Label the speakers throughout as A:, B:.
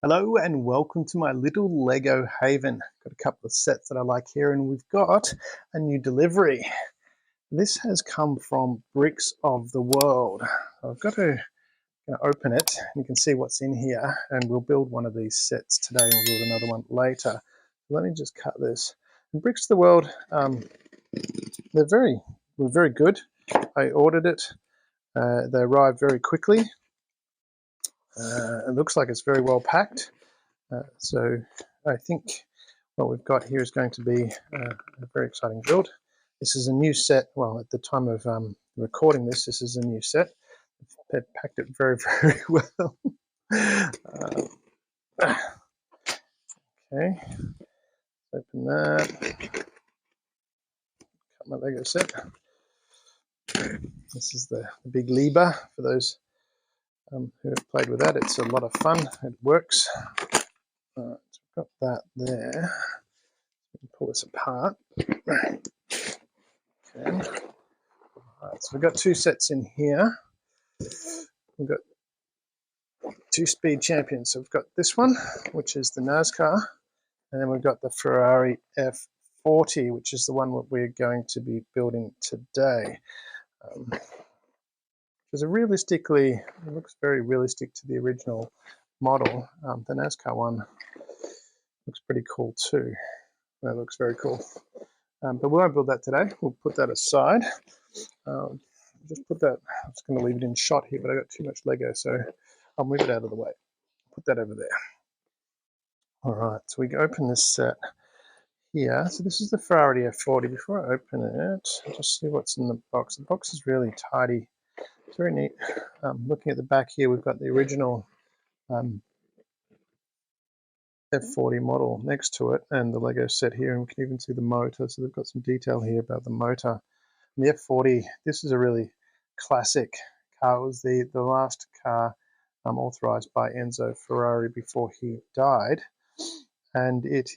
A: Hello and welcome to my little Lego haven. Got a couple of sets that I like here, and we've got a new delivery. This has come from Bricks of the World. I've got to open it. You can see what's in here, and we'll build one of these sets today and we'll build another one later. Let me just cut this. And Bricks of the World, they're very good. I ordered it. They arrived very quickly. It looks like it's very well packed. So I think what we've got here is going to be a very exciting build. This is a new set. Well, at the time of recording this is a new set. They've packed it very, very well. Okay, open that. Cut my Lego set. This is the big lever for those who have played with that. It's a lot of fun. It works. So we've got that there. We can pull this apart. Okay. Alright, so we've got two sets in here. We've got two speed champions. So we've got this one, which is the NASCAR, and then we've got the Ferrari F40, which is the one that we're going to be building today. Because it looks very realistic to the original model. The NASCAR one looks pretty cool too. That looks very cool. But we won't build that today. We'll put that aside. Just put that, I'm just going to leave it in shot here, but I got too much Lego, so I'll move it out of the way. Put that over there. All right, so we can open this set here. So this is the Ferrari F40. Before I open it, I'll just see what's in the box. The box is really tidy. It's very neat. Looking at the back here, we've got the original F40 model next to it, and the Lego set here, and we can even see the motor. So they've got some detail here about the motor. And the F40, this is a really classic car. It was the last car authorized by Enzo Ferrari before he died, and it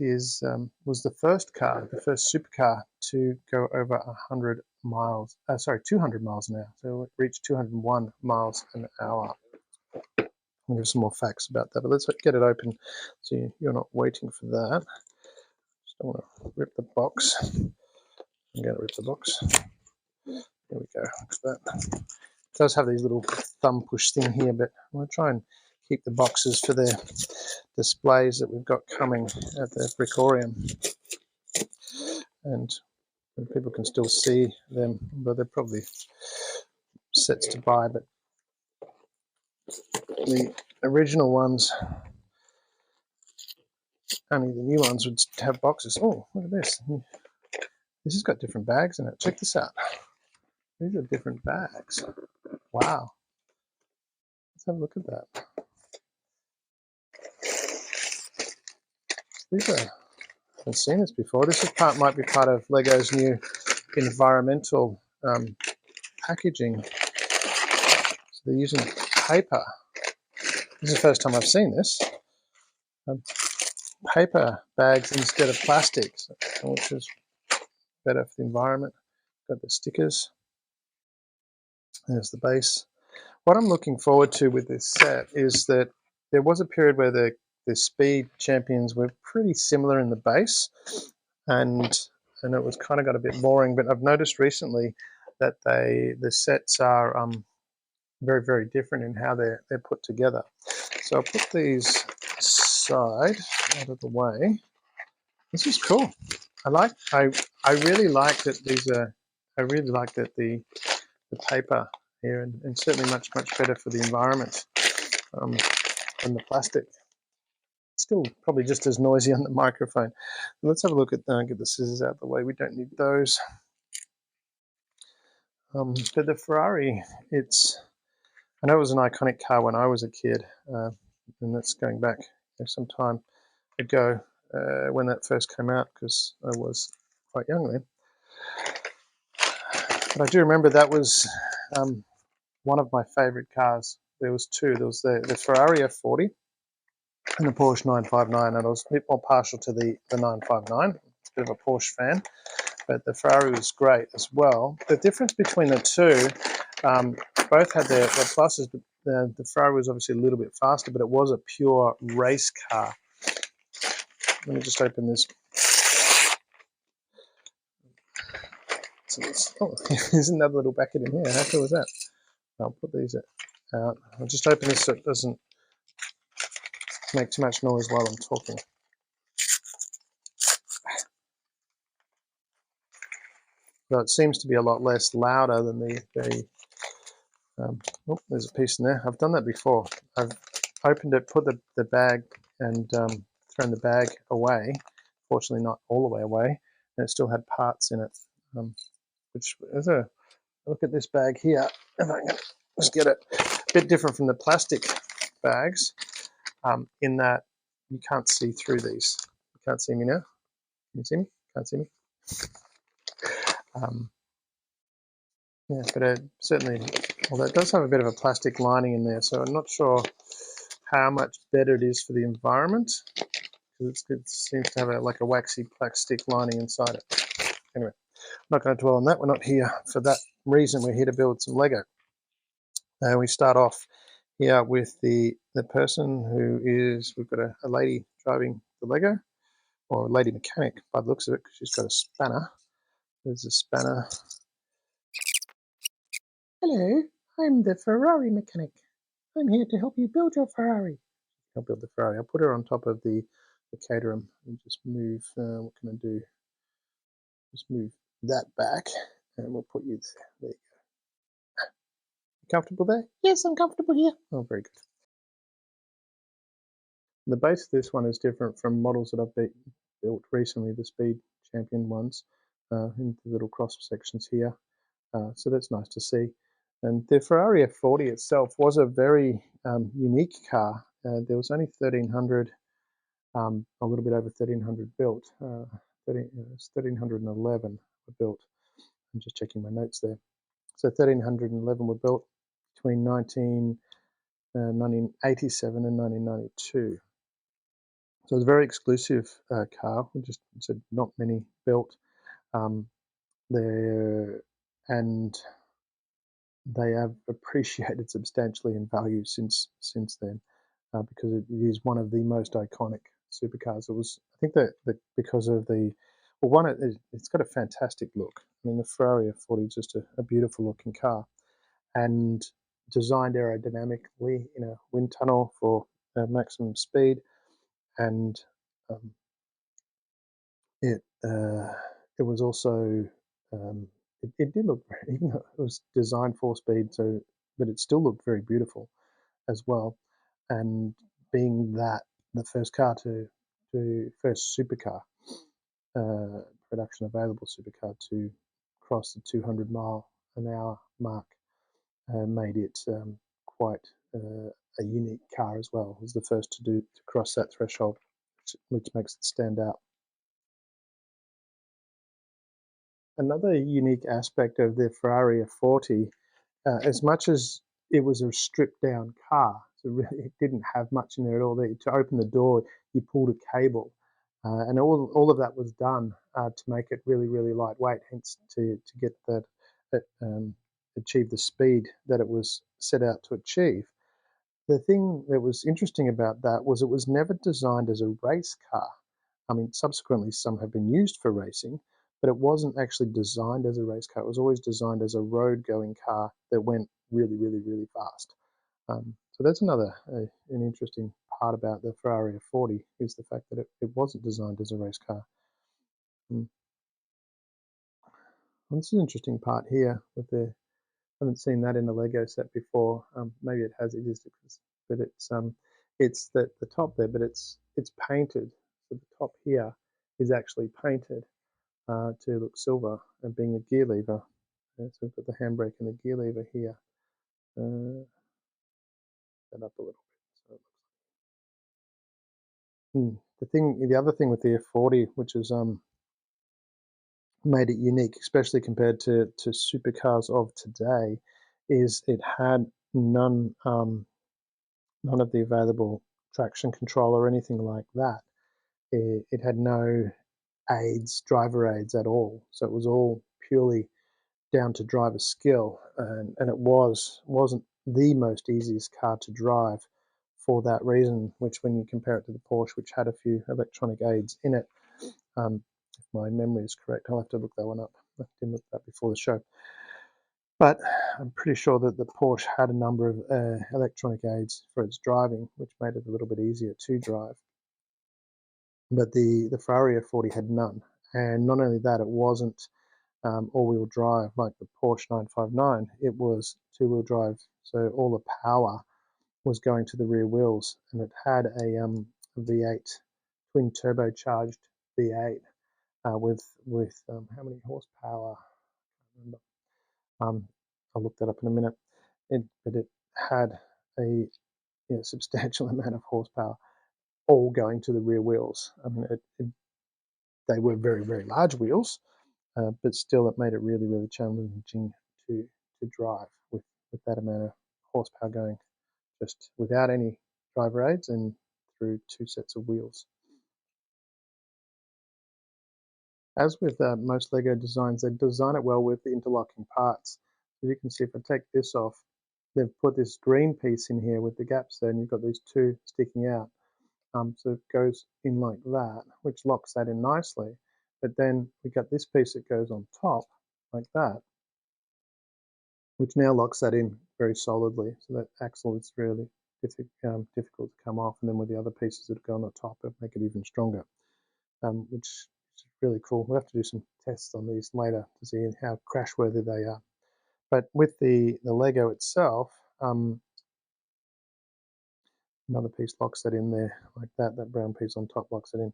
A: was the first supercar to go over 200 miles an hour. So it reached 201 miles an hour. I'll give some more facts about that, but let's get it open so you're not waiting for that. Just don't want to rip the box. I'm going to rip the box. There we go. Look at that. It does have these little thumb push thing here, but I'm going to try and keep the boxes for the displays that we've got coming at the Brickorium. And people can still see them, but they're probably sets to buy, but the original ones, only the new ones would have boxes. Oh, look at this. This has got different bags in it. Check this out. These are different bags. Wow. Let's have a look at that. I haven't seen this before. This might be part of Lego's new environmental packaging. So they're using paper. This is the first time I've seen this. Paper bags instead of plastics, which is better for the environment. Got the stickers. There's the base. What I'm looking forward to with this set is that there was a period where the speed champions were pretty similar in the base, and it was kind of got a bit boring. But I've noticed recently that the sets are very, very different in how they're put together. So I'll put these aside, out of the way. This is cool. I really like that these are. I really like that the paper here, and certainly much better for the environment than the plastic. Still probably just as noisy on the microphone. Let's have a look at get the scissors out of the way. We don't need those. But the Ferrari, I know it was an iconic car when I was a kid, and that's going back some time ago when that first came out, because I was quite young then. But I do remember that was one of my favorite cars. There was two. There was the Ferrari F40 and the Porsche 959, and I was a bit more partial to the 959. A bit of a Porsche fan, but the Ferrari was great as well. The difference between the two, both had their pluses, but the Ferrari was obviously a little bit faster, but it was a pure race car. Let me just open this. Oh, there's another little bucket in here. How cool was that? I'll put these out. I'll just open this so it doesn't make too much noise while I'm talking. Though it seems to be a lot less louder than oh, there's a piece in there. I've done that before. I've opened it, put the bag, and thrown the bag away. Fortunately, not all the way away, and it still had parts in it. Which is a look at this bag here. If I can just get it, a bit different from the plastic bags, in that you can't see through these. You can't see me now. Can you see me? Can't see me. Yeah, but certainly, although it does have a bit of a plastic lining in there, so I'm not sure how much better it is for the environment, because it seems to have like a waxy plastic lining inside it. Anyway, I'm not going to dwell on that. We're not here for that reason. We're here to build some Lego. We start off here with the person who is, we've got a lady driving the Lego, or a lady mechanic by the looks of it, because she's got a spanner. There's a spanner. Hello, I'm the Ferrari mechanic. I'm here to help you build your Ferrari. I'll build the Ferrari. I'll put her on top of the caterham and just move, what can I do? Just move that back and we'll put you there. There you go. You comfortable there? Yes, I'm comfortable here. Oh, very good. The base of this one is different from models that I've built recently, the Speed Champion ones, in the little cross sections here. So that's nice to see. And the Ferrari F40 itself was a very unique car. There was only 1,300, a little bit over 1,300 built. 1,311 were built. I'm just checking my notes there. So 1,311 were built between 1987 and 1992. So it was a very exclusive car. We just said not many built there, and they have appreciated substantially in value since then, because it is one of the most iconic supercars. It was, I think that because of it's got a fantastic look. I mean, the Ferrari F40 is just a beautiful looking car, and designed aerodynamically in a wind tunnel for maximum speed, and it was also it did look, even though it was designed for speed, but it still looked very beautiful as well. And being that the first first supercar, production available supercar to cross the 200-mile-an-hour mark, made it quite a unique car as well. It was the first to cross that threshold, which makes it stand out. Another unique aspect of the Ferrari F40, as much as it was a stripped down car, so really it didn't have much in there at all. To open the door, you pulled a cable, and all of that was done to make it really, really lightweight, hence to get that, achieve the speed that it was set out to achieve. The thing that was interesting about that was it was never designed as a race car. I mean, subsequently some have been used for racing, but it wasn't actually designed as a race car. It was always designed as a road-going car that went really, really, really fast. So that's another an interesting part about the Ferrari F40, is the fact that it wasn't designed as a race car. And this is an interesting part here with I haven't seen that in a Lego set before. Maybe it has existed, but it's the top there, but it's painted. So the top here is actually painted to look silver, and being a gear lever. So we've got the handbrake and the gear lever here. That up a little bit. So the other thing with the F40, which has made it unique, especially compared to supercars of today, is it had none of the available traction control or anything like that. It had no driver aids at all. So it was all purely down to driver skill, and it wasn't the most easiest car to drive for that reason, which when you compare it to the Porsche, which had a few electronic aids in it, if my memory is correct, I'll have to look that one up. I didn't look that before the show. But I'm pretty sure that the Porsche had a number of electronic aids for its driving, which made it a little bit easier to drive. But the Ferrari F40 had none. And not only that, it wasn't all-wheel drive like the Porsche 959. It was two-wheel drive, so all the power was going to the rear wheels, and it had a V8 twin turbocharged V8 with how many horsepower? I can't remember. I'll look that up in a minute. But it had a substantial amount of horsepower, all going to the rear wheels. I mean, they were very, very large wheels, but still it made it really, really challenging to drive with that amount of horsepower going just without any driver aids and through two sets of wheels. As with most Lego designs, they design it well with the interlocking parts. As you can see, if I take this off, they've put this green piece in here with the gaps there, and you've got these two sticking out. So it goes in like that, which locks that in nicely. But then we got this piece that goes on top like that, which now locks that in very solidly. So that axle is really difficult to come off. And then with the other pieces that go on the top, it'll make it even stronger, which is really cool. We'll have to do some tests on these later to see how crash worthy they are. But with the Lego itself, another piece locks that in there like that. That brown piece on top locks it in.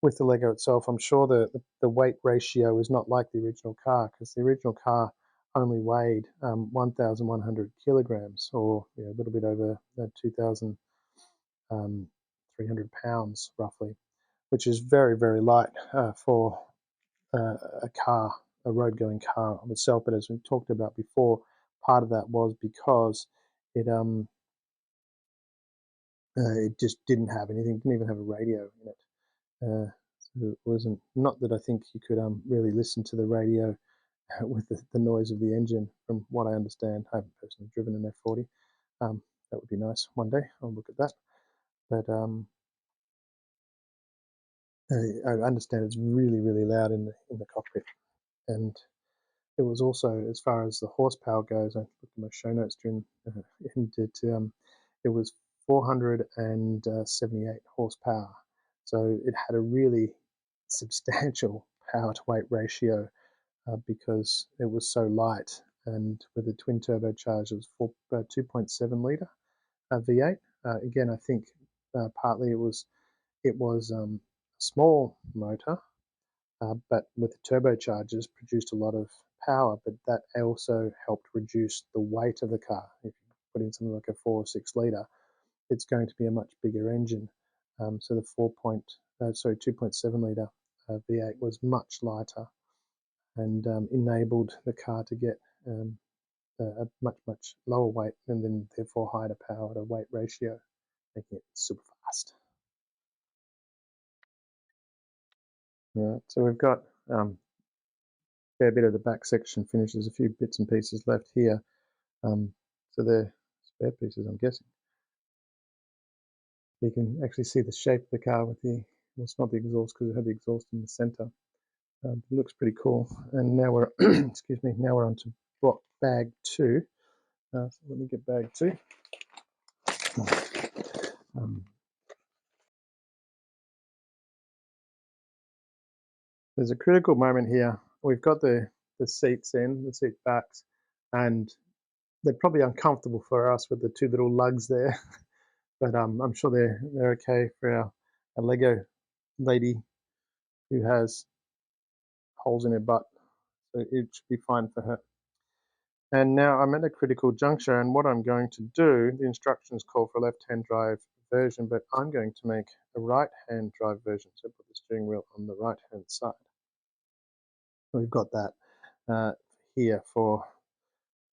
A: With the Lego itself, I'm sure the weight ratio is not like the original car, because the original car only weighed 1,100 kilograms, or a little bit over 2,300 pounds roughly, which is very, very light for a car, a road-going car of itself. But as we talked about before, part of that was because it just didn't have anything, didn't even have a radio in it. So it wasn't, not that I think you could really listen to the radio with the noise of the engine, from what I understand. I haven't personally driven an F40. That would be nice one day. I'll look at that. But I understand it's really, really loud in the cockpit. And it was also, as far as the horsepower goes, I looked at my show notes during it was 478 horsepower. So it had a really substantial power to weight ratio because it was so light. And with the twin turbocharged, it was 2.7 litre V8. Again, I think partly it was a small motor, but with the turbochargers produced a lot of power, but that also helped reduce the weight of the car. If you put in something like a 4 or 6 litre, it's going to be a much bigger engine. So the 2.7 litre V8 was much lighter and enabled the car to get a much, much lower weight, and then therefore higher power to weight ratio, making it super fast. Yeah, so we've got a fair bit of the back section finished. There's a few bits and pieces left here. So they're spare pieces, I'm guessing. You can actually see the shape of the car with well, it's not the exhaust because it had the exhaust in the center. It looks pretty cool. And now we're, excuse me, now we're on to bag 2. So let me get bag 2. There's a critical moment here. We've got the seats in, the seat backs, and they're probably uncomfortable for us with the two little lugs there. But I'm sure they're okay for our Lego lady who has holes in her butt. So it should be fine for her. And now I'm at a critical juncture, and what I'm going to do, the instructions call for a left-hand drive version, but I'm going to make a right-hand drive version. So put the steering wheel on the right-hand side. We've got that here for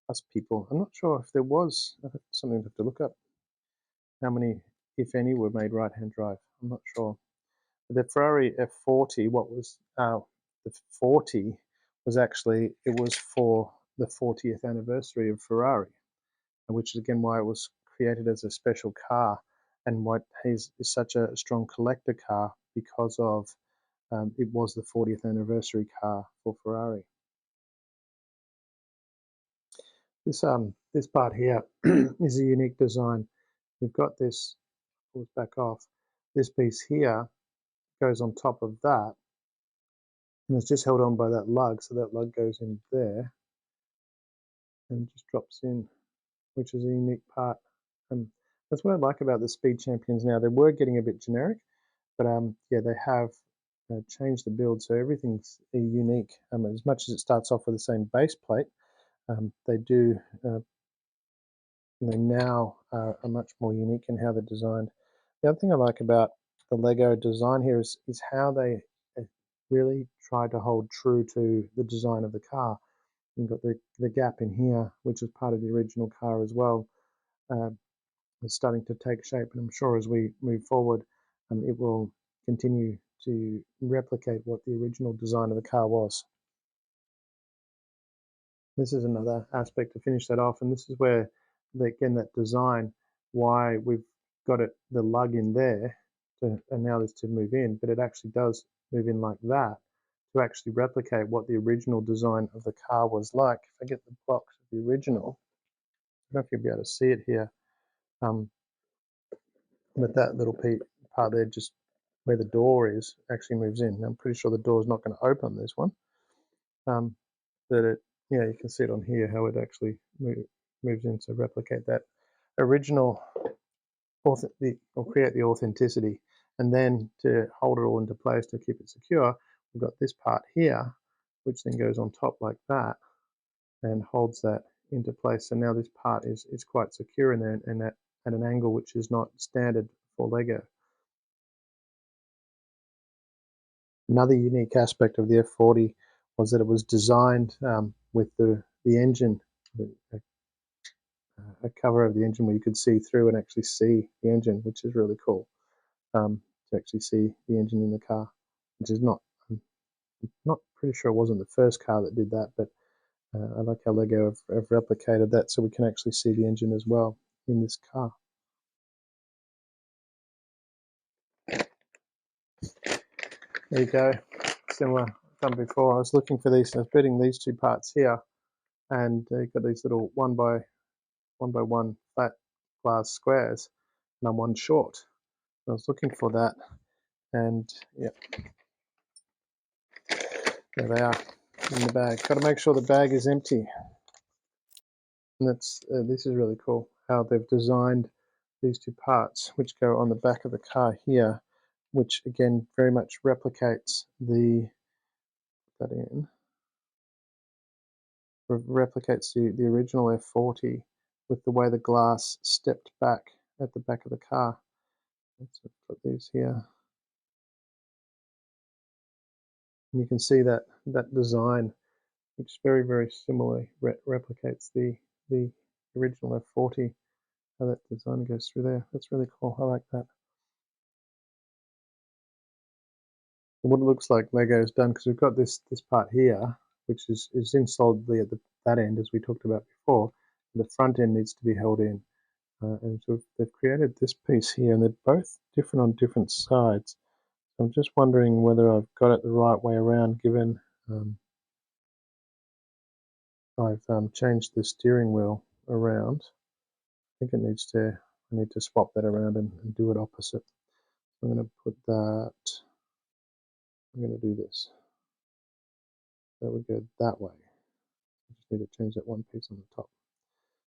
A: us people. I'm not sure if there was something to have to look up. How many, if any, were made right-hand drive? I'm not sure. The Ferrari F40, what was the 40 was actually, it was for the 40th anniversary of Ferrari. which is again why it was created as a special car, and why is such a strong collector car, because of it was the 40th anniversary car for Ferrari. This part here is a unique design. We've got this, pulls back off. This piece here goes on top of that, and it's just held on by that lug. So that lug goes in there and just drops in, which is a unique part. That's what I like about the Speed Champions now. They were getting a bit generic, but yeah, they have changed the build, so everything's unique. As much as it starts off with the same base plate, they do. They now are much more unique in how they're designed. The other thing I like about the Lego design here is how they really try to hold true to the design of the car. You've got the gap in here, which is part of the original car as well. It's starting to take shape, and I'm sure as we move forward, it will continue to replicate what the original design of the car was. This is another aspect to finish that off, and this is where, again, that design, why we've got the lug in there to allow this to move in, but it actually does move in like that to actually replicate what the original design of the car was like. If I get the box of the original, I don't know if you'll be able to see it here, but that little part there, just where the door is, actually moves in. I'm pretty sure the door is not going to open this one, but it, yeah, you can see it on here how it actually moves in to replicate that original, or create the authenticity. And then to hold it all into place to keep it secure, we've got this part here, which then goes on top like that and holds that into place. So now this part is quite secure in there, and at an angle which is not standard for Lego. Another unique aspect of the F40 was that it was designed with the engine, a cover of the engine where you could see through and actually see the engine, which is really cool, to actually see the engine in the car, which is not, I'm not pretty sure it wasn't the first car that did that, but I like how Lego have replicated that so we can actually see the engine as well in this car. There you go, similar done before. I was looking for these, I was bidding these two parts here, and you've got these little one by one flat glass squares, and I'm one short. I was looking for that, and yeah, there they are in the bag. Got to make sure the bag is empty. And that's this is really cool how they've designed these two parts, which go on the back of the car here, which again very much replicates the original F40 with the way the glass stepped back at the back of the car. Let's put these here. And you can see that design, which very, very similarly replicates the original F40, how that design goes through there. That's really cool. I like that. And what it looks like Lego's done, because we've got this part here, which is in solidly at that end, as we talked about before. The front end needs to be held in. And so they've created this piece here, and they're both different on different sides. So I'm just wondering whether I've got it the right way around, given I've changed the steering wheel around. I think I need to swap that around and do it opposite. So I'm going to put that, I'm going to do this. That would go that way. I just need to change that one piece on the top.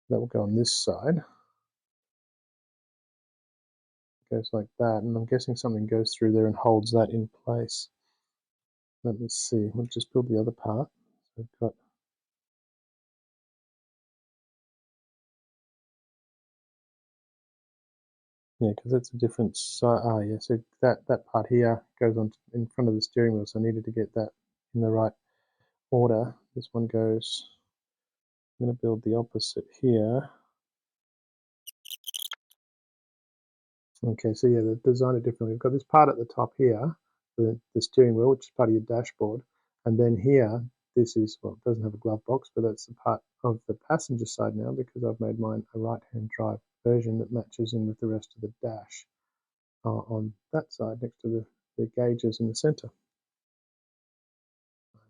A: That will go on this side. It goes like that, and I'm guessing something goes through there and holds that in place. Let me see, we'll just build the other part. So I've got, yeah, because it's a different side. Ah, yeah, so that part here goes on in front of the steering wheel, so I needed to get that in the right order. This one goes, I'm going to build the opposite here. Okay, so yeah, they've designed it differently. We've got this part at the top here, the steering wheel, which is part of your dashboard. And then here, this is, well, it doesn't have a glove box, but that's the part of the passenger side now, because I've made mine a right-hand drive version that matches in with the rest of the dash on that side next to the gauges in the center.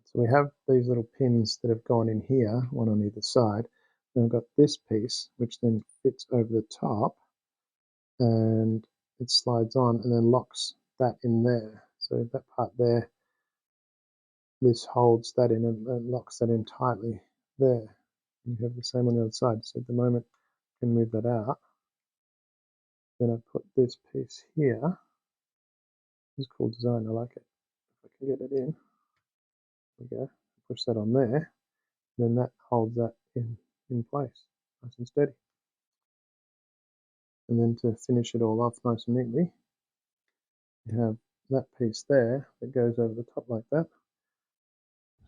A: So we have these little pins that have gone in here, one on either side. Then I've got this piece which then fits over the top and it slides on and then locks that in there. So that part there, this holds that in and locks that in tightly there. You have the same on the other side. So at the moment I can move that out. Then I put this piece here. This is a cool design, I like it. If I can get it in. There we go. Push that on there. Then that holds that in place, nice and steady. And then to finish it all off nice and neatly, you have that piece there that goes over the top like that.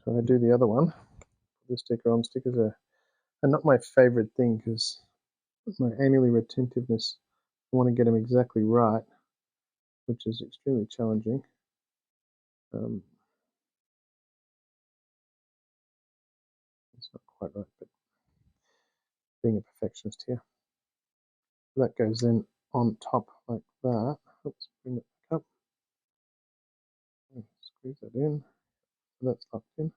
A: So I do the other one, put the sticker on. Stickers are not my favorite thing because my annually retentiveness, I want to get them exactly right, which is extremely challenging. It's not quite right, but being a perfectionist here. So that goes in on top like that. Oops, bring it back up. Squeeze that in. So that's locked in.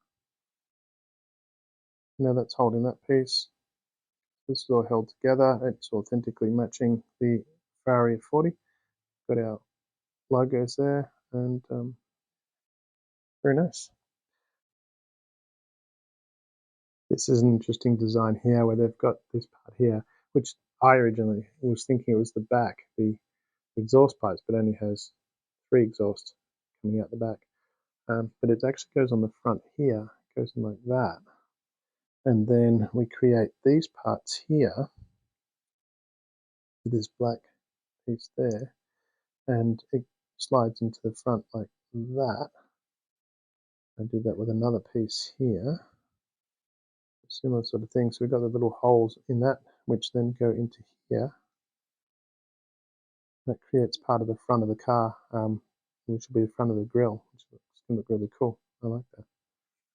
A: Now that's holding that piece. This is all held together. It's authentically matching the Ferrari F40. Got our logos there, and very nice. This is an interesting design here where they've got this part here, which I originally was thinking it was the back, the exhaust pipes, but only has 3 exhausts coming out the back. But it actually goes on the front here, it goes in like that. And then we create these parts here, this black piece there, and it slides into the front like that. I do that with another piece here. Similar sort of thing. So we've got the little holes in that, which then go into here. That creates part of the front of the car, which will be the front of the grille, which looks going to look really cool. I like that.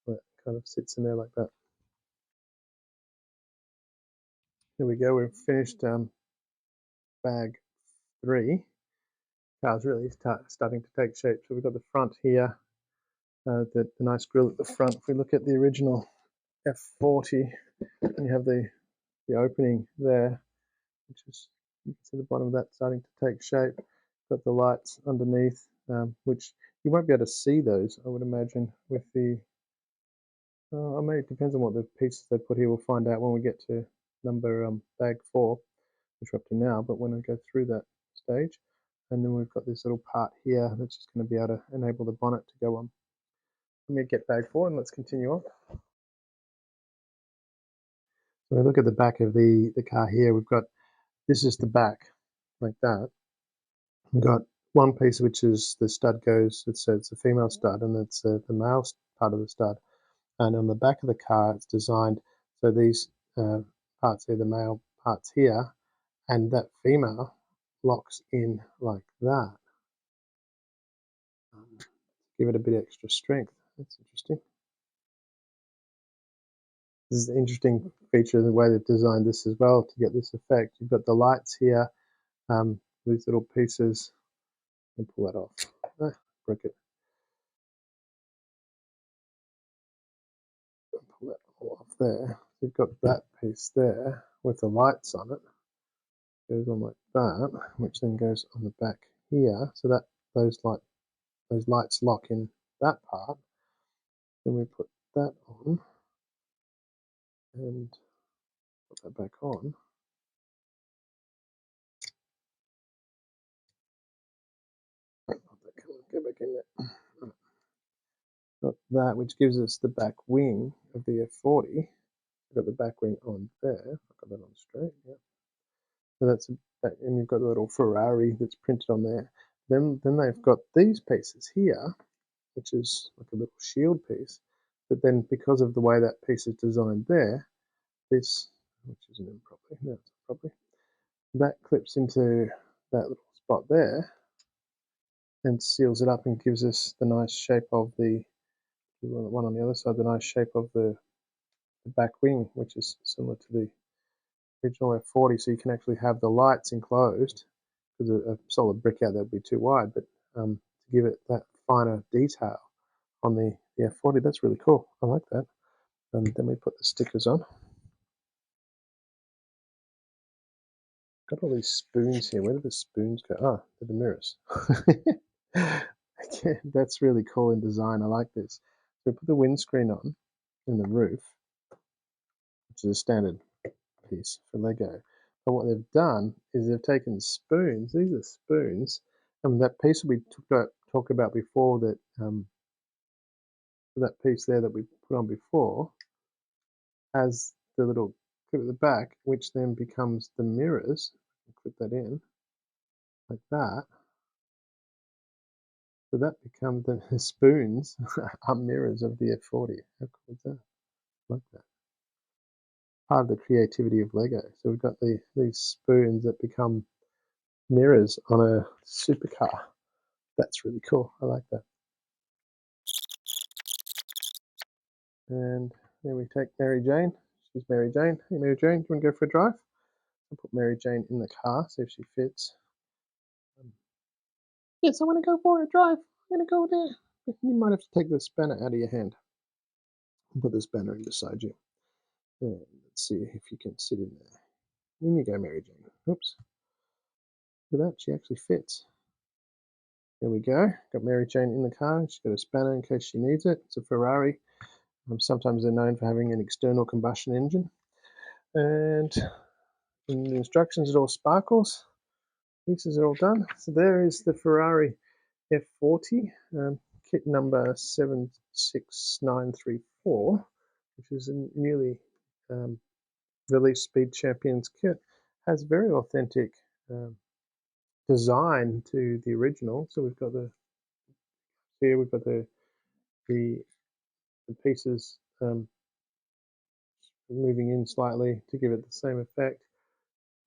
A: That kind of sits in there like that. There we go. We've finished bag 3. Car's really starting to take shape. So we've got the front here, the nice grille at the front. If we look at the original F40, and you have the opening there, which is, you can see the bottom of that starting to take shape. Got the lights underneath, which you won't be able to see those, I would imagine, with the, I mean, it depends on what the pieces they put here. We'll find out when we get to number bag 4, which we're up to now, but when I go through that stage. And then we've got this little part here that's just going to be able to enable the bonnet to go on. Let me get bag 4 and let's continue on. So we look at the back of the car here. We've got, this is the back, like that. We've got one piece which is the stud goes, it's a female stud, and it's the male part of the stud. And on the back of the car, it's designed so these parts here, the male parts here, and that female locks in like that. Give it a bit extra strength. That's interesting. This is an interesting feature of the way they've designed this as well to get this effect. You've got the lights here, these little pieces. And pull that off. Break it. Pull that all off there. You've got that piece there with the lights on it. Goes on like that, which then goes on the back here. So that those lights lock in that part. Then we put that on and put that back on. Go back in there. Got that, which gives us the back wing of the F40. Got the back wing on there. I've got that on straight. Yeah. So that's and you've got the little Ferrari that's printed on there. Then they've got these pieces here, which is like a little shield piece. But then because of the way that piece is designed there, this, which isn't in properly, no, it's not properly, that clips into that little spot there and seals it up and gives us the nice shape of the one on the other side, the nice shape of the back wing, which is similar to the original F40, so you can actually have the lights enclosed, because a solid brick out there would be too wide, but to give it that finer detail on the F40, that's really cool. I like that. And then we put the stickers on. Got all these spoons here. Where did the spoons go? Oh, they're the mirrors. Okay, that's really cool in design. I like this. So we put the windscreen on in the roof, which is a standard piece for Lego. But what they've done is they've taken spoons. These are spoons, and that piece we talked about before, that piece there that we put on before, has the little clip at the back, which then becomes the mirrors. Clip that in like that. So that becomes the spoons are mirrors of the F40. How cool is that? I like that. Part of the creativity of Lego. So we've got these spoons that become mirrors on a supercar. That's really cool. I like that. And then we take Mary Jane. She's Mary Jane. Hey, Mary Jane, do you want to go for a drive? I'll put Mary Jane in the car, see if she fits. Yes, I want to go for a drive. I'm going to go there. You might have to take the spanner out of your hand and put the spanner in beside you. And let's see if you can sit in there. In you go, Mary Jane. Oops. Look at that, she actually fits. There we go. Got Mary Jane in the car. She's got a spanner in case she needs it. It's a Ferrari. Sometimes they're known for having an external combustion engine. And in the instructions, it all sparkles. Pieces are all done. So there is the Ferrari F40, kit number 76934, which is a newly released Speed Champions kit. Has very authentic design to the original. So we've got the pieces moving in slightly to give it the same effect.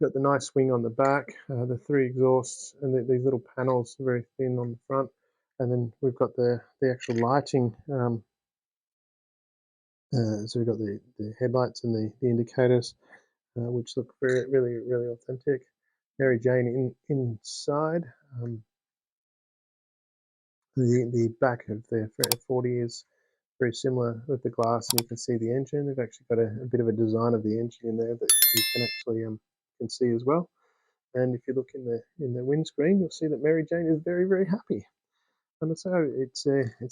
A: Got the nice wing on the back, the 3 exhausts, and these little panels very thin on the front, and then we've got the actual lighting. So we've got the headlights and the indicators, which look really authentic. Mary Jane inside. The back of the F40 is very similar with the glass, and you can see the engine. They've actually got a bit of a design of the engine in there that you can actually can see as well. And if you look in the windscreen, you'll see that Mary Jane is very happy. And so it's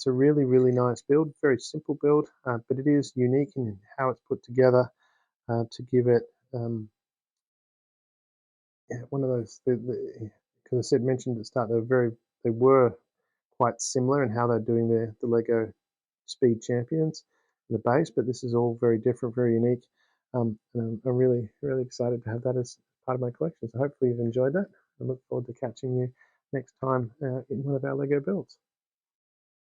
A: a really nice build, very simple build, but it is unique in how it's put together to give it one of those. Because I mentioned at the start, they were quite similar in how they're doing the Lego Speed Champions, the base, but this is all very different, very unique. And I'm really excited to have that as part of my collection. So hopefully you've enjoyed that. I look forward to catching you next time in one of our Lego builds.